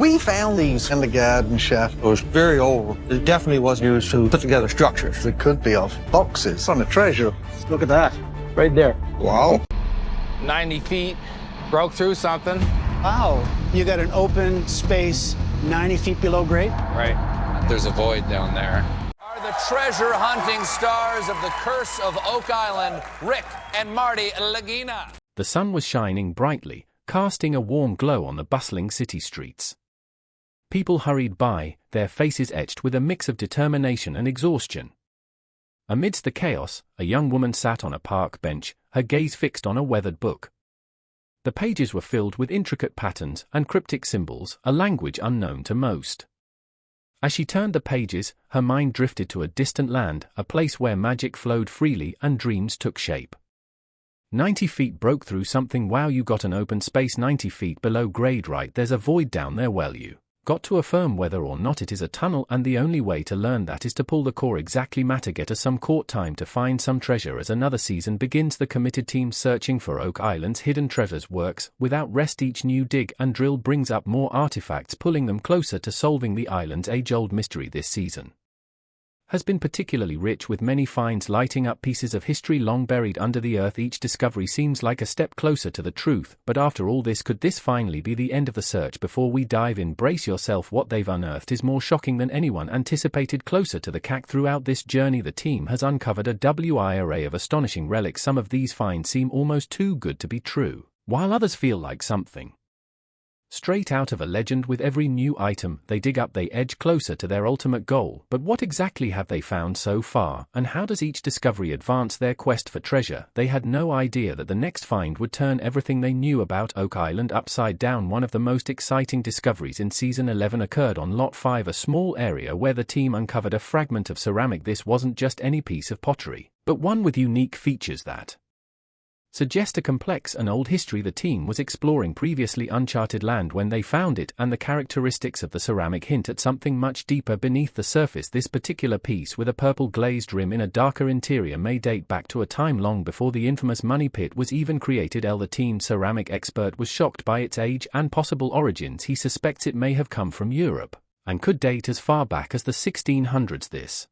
We found these in the garden shaft. It was very old. It definitely was used to put together structures. It could be of boxes on a treasure. Look at that, right there. Wow. 90 feet, broke through something. Wow, you got an open space 90 feet below grade? Right. There's a void down there. Are the treasure hunting stars of the Curse of Oak Island, Rick and Marty Lagina. The sun was shining brightly, casting a warm glow on the bustling city streets. People hurried by, their faces etched with a mix of determination and exhaustion. Amidst the chaos, a young woman sat on a park bench, her gaze fixed on a weathered book. The pages were filled with intricate patterns and cryptic symbols, a language unknown to most. As she turned the pages, her mind drifted to a distant land, a place where magic flowed freely and dreams took shape. 90 feet broke through something. Wow, you got an open space 90 feet below grade, right? There's a void down there. Well, you got to affirm whether or not it is a tunnel, and the only way to learn that is to pull the core. Exactly matter. Get us some court time to find some treasure as another season begins. The committed team searching for Oak Island's hidden treasures works without rest. Each new dig and drill brings up more artifacts, pulling them closer to solving the island's age-old mystery. This season has been particularly rich, with many finds lighting up pieces of history long buried under the earth. Each discovery seems like a step closer to the truth, but after all this, could this finally be the end of the search? Before we dive in, brace yourself. What they've unearthed is more shocking than anyone anticipated. Closer to the CAC. Throughout this journey, the team has uncovered a wide array of astonishing relics. Some of these finds seem almost too good to be true, while others feel like something straight out of a legend. With every new item they dig up, they edge closer to their ultimate goal. But what exactly have they found so far, and how does each discovery advance their quest for treasure? They had no idea that the next find would turn everything they knew about Oak Island upside down. One of the most exciting discoveries in Season 11 occurred on Lot 5, a small area where the team uncovered a fragment of ceramic. This wasn't just any piece of pottery, but one with unique features that suggest a complex and old history. The team was exploring previously uncharted land when they found it, and the characteristics of the ceramic hint at something much deeper beneath the surface. This particular piece, with a purple glazed rim in a darker interior, may date back to a time long before the infamous money pit was even created. The team's ceramic expert was shocked by its age and possible origins. He suspects it may have come from Europe and could date as far back as the 1600s. This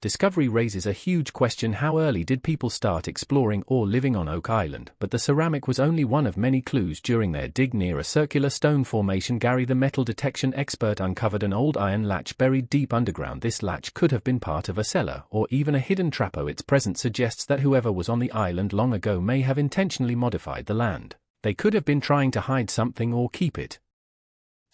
discovery raises a huge question: how early did people start exploring or living on Oak Island? But the ceramic was only one of many clues. During their dig near a circular stone formation, Gary, the metal detection expert, uncovered an old iron latch buried deep underground. This latch could have been part of a cellar or even a hidden trap. Its presence suggests that whoever was on the island long ago may have intentionally modified the land. They could have been trying to hide something or keep it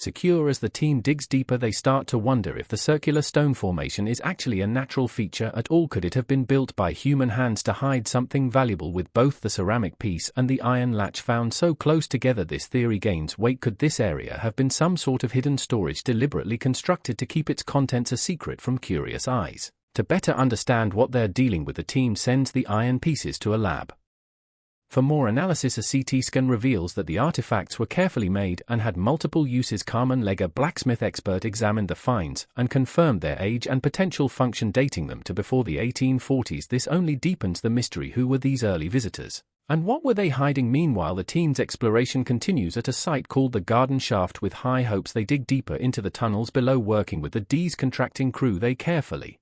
secure. As the team digs deeper, they start to wonder if the circular stone formation is actually a natural feature at all. Could it have been built by human hands to hide something valuable? With both the ceramic piece and the iron latch found so close together, this theory gains weight. Could this area have been some sort of hidden storage deliberately constructed to keep its contents a secret from curious eyes? To better understand what they're dealing with, the team sends the iron pieces to a lab for more analysis. A CT scan reveals that the artifacts were carefully made and had multiple uses. Carmen Leg, a blacksmith expert, examined the finds and confirmed their age and potential function, dating them to before the 1840s. This only deepens the mystery. Who were these early visitors, and what were they hiding? Meanwhile, the team's exploration continues at a site called the Garden Shaft. With high hopes, they dig deeper into the tunnels below. Working with the D's contracting crew, they carefully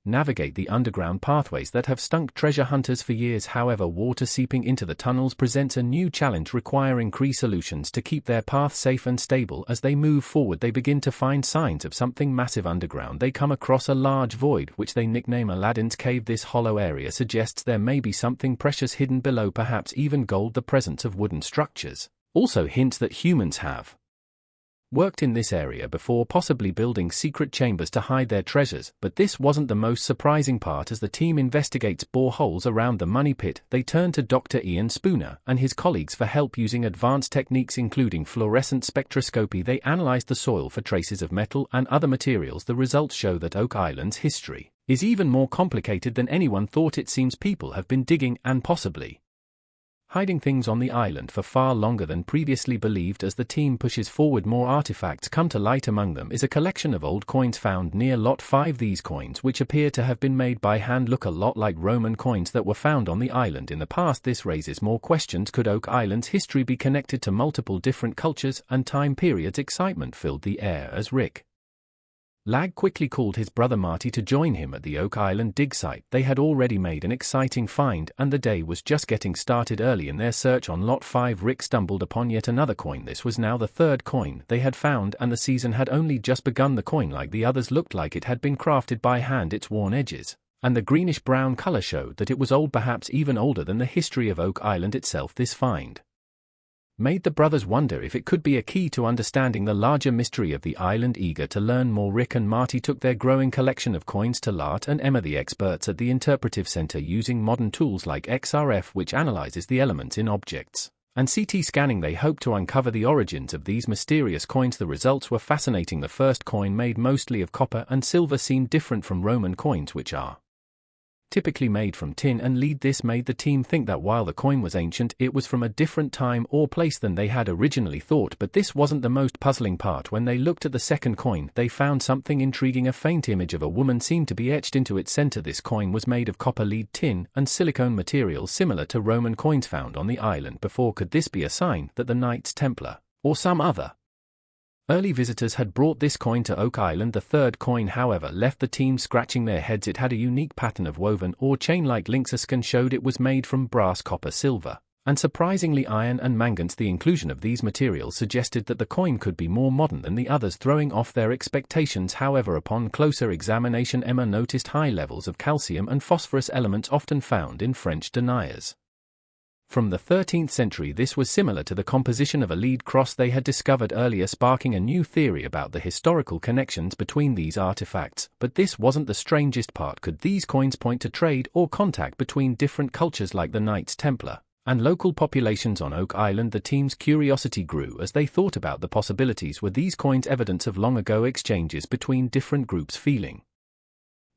navigate the underground pathways that have stunk treasure hunters for years. However, water seeping into the tunnels presents a new challenge, requiring Cree solutions to keep their path safe and stable. As they move forward, they begin to find signs of something massive underground. They come across a large void, which they nickname Aladdin's Cave. This hollow area suggests there may be something precious hidden below, perhaps even gold. The presence of wooden structures also hints that humans have worked in this area before, possibly building secret chambers to hide their treasures. But this wasn't the most surprising part. As the team investigates boreholes around the money pit, they turn to Dr. Ian Spooner and his colleagues for help. Using advanced techniques including fluorescent spectroscopy, they analyzed the soil for traces of metal and other materials. The results show that Oak Island's history is even more complicated than anyone thought. It seems people have been digging and possibly hiding things on the island for far longer than previously believed. As the team pushes forward, more artifacts come to light. Among them is a collection of old coins found near Lot 5. These coins, which appear to have been made by hand, look a lot like Roman coins that were found on the island in the past. This raises more questions. Could Oak Island's history be connected to multiple different cultures and time periods? Excitement filled the air as Rick Lag quickly called his brother Marty to join him at the Oak Island dig site. They had already made an exciting find, and the day was just getting started. Early in their search on Lot 5, Rick stumbled upon yet another coin. This was now the third coin they had found, and the season had only just begun. The coin, like the others, looked like it had been crafted by hand. Its worn edges and the greenish-brown color showed that it was old, perhaps even older than the history of Oak Island itself. This find made the brothers wonder if it could be a key to understanding the larger mystery of the island. Eager to learn more, Rick and Marty took their growing collection of coins to Lart and Emma, the experts at the Interpretive Center. Using modern tools like XRF, which analyzes the elements in objects, and CT scanning, they hoped to uncover the origins of these mysterious coins. The results were fascinating. The first coin, made mostly of copper and silver, seemed different from Roman coins, which are typically made from tin and lead. This made the team think that while the coin was ancient, it was from a different time or place than they had originally thought. But this wasn't the most puzzling part. When they looked at the second coin, they found something intriguing. A faint image of a woman seemed to be etched into its center. This coin was made of copper, lead, tin, and silicone materials similar to Roman coins found on the island before. Could this be a sign that the Knights Templar, or some other early visitors, had brought this coin to Oak Island? The third coin, however, left the team scratching their heads. It had a unique pattern of woven or chain-like links. A scan showed it was made from brass, copper, silver, and surprisingly iron and manganese. The inclusion of these materials suggested that the coin could be more modern than the others, throwing off their expectations. However, upon closer examination, Emma noticed high levels of calcium and phosphorus, elements often found in French deniers from the 13th century. This was similar to the composition of a lead cross they had discovered earlier, sparking a new theory about the historical connections between these artifacts. But this wasn't the strangest part. Could these coins point to trade or contact between different cultures like the Knights Templar and local populations on Oak Island? The team's curiosity grew as they thought about the possibilities. Were these coins evidence of long ago exchanges between different groups? Feeling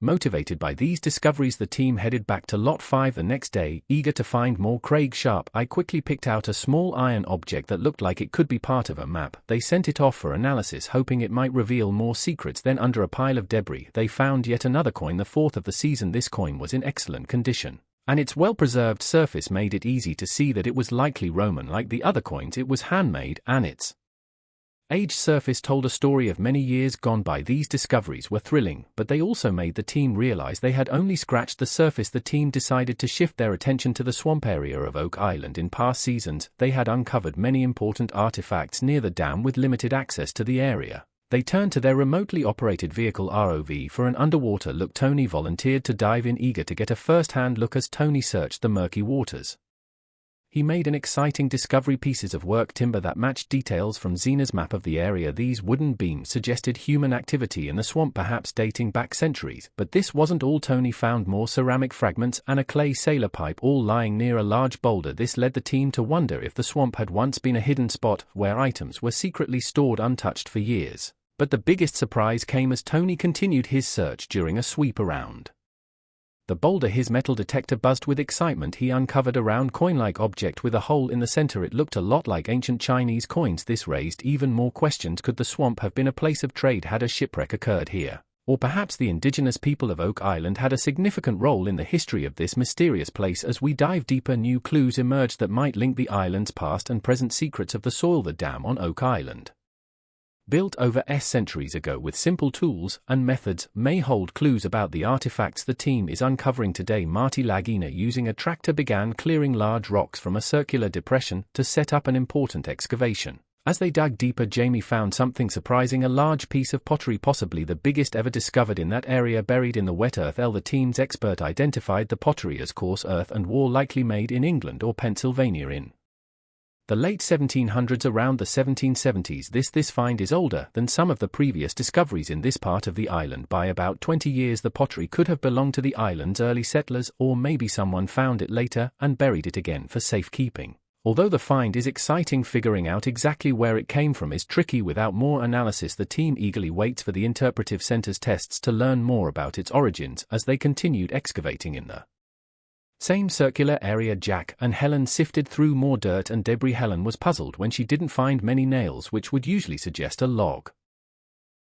motivated by these discoveries, the team headed back to Lot 5 the next day, eager to find more. Craig Sharp I quickly picked out a small iron object that looked like it could be part of a map. They sent it off for analysis, hoping it might reveal more secrets. Then, under a pile of debris, they found yet another coin, the fourth of the season. This coin was in excellent condition, and its well-preserved surface made it easy to see that it was likely Roman. Like the other coins, it was handmade, and its aged surface told a story of many years gone by. These discoveries were thrilling, but they also made the team realize they had only scratched the surface. The team decided to shift their attention to the swamp area of Oak Island. In past seasons, they had uncovered many important artifacts near the dam. With limited access to the area, they turned to their remotely operated vehicle ROV for an underwater look. Tony volunteered to dive in, eager to get a first-hand look. As Tony searched the murky waters, he made an exciting discovery: pieces of work timber that matched details from Xena's map of the area. These wooden beams suggested human activity in the swamp, perhaps dating back centuries. But this wasn't all. Tony found more ceramic fragments and a clay sailor pipe, all lying near a large boulder. This led the team to wonder if the swamp had once been a hidden spot where items were secretly stored untouched for years. But the biggest surprise came as Tony continued his search. During a sweep around the boulder, his metal detector buzzed with excitement. He uncovered a round coin-like object with a hole in the center. It looked a lot like ancient Chinese coins. This raised even more questions. Could the swamp have been a place of trade? Had a shipwreck occurred here? Or perhaps the indigenous people of Oak Island had a significant role in the history of this mysterious place? As we dive deeper, new clues emerged that might link the island's past and present. Secrets of the soil. The dam on Oak Island, built over centuries ago with simple tools and methods, may hold clues about the artifacts the team is uncovering today. Marty Lagina, using a tractor, began clearing large rocks from a circular depression to set up an important excavation. As they dug deeper, Jamie found something surprising: a large piece of pottery, possibly the biggest ever discovered in that area, buried in the wet earth. The team's expert identified the pottery as coarse earth and wore, likely made in England or Pennsylvania in the late 1700s. Around the 1770s, this find is older than some of the previous discoveries in this part of the island by about 20 years. The pottery could have belonged to the island's early settlers, or maybe someone found it later and buried it again for safekeeping. Although the find is exciting, figuring out exactly where it came from is tricky. Without more analysis, the team eagerly waits for the Interpretive Center's tests to learn more about its origins. As they continued excavating in the Same circular area. Jack and Helen sifted through more dirt and debris. Helen was puzzled when she didn't find many nails, which would usually suggest a log.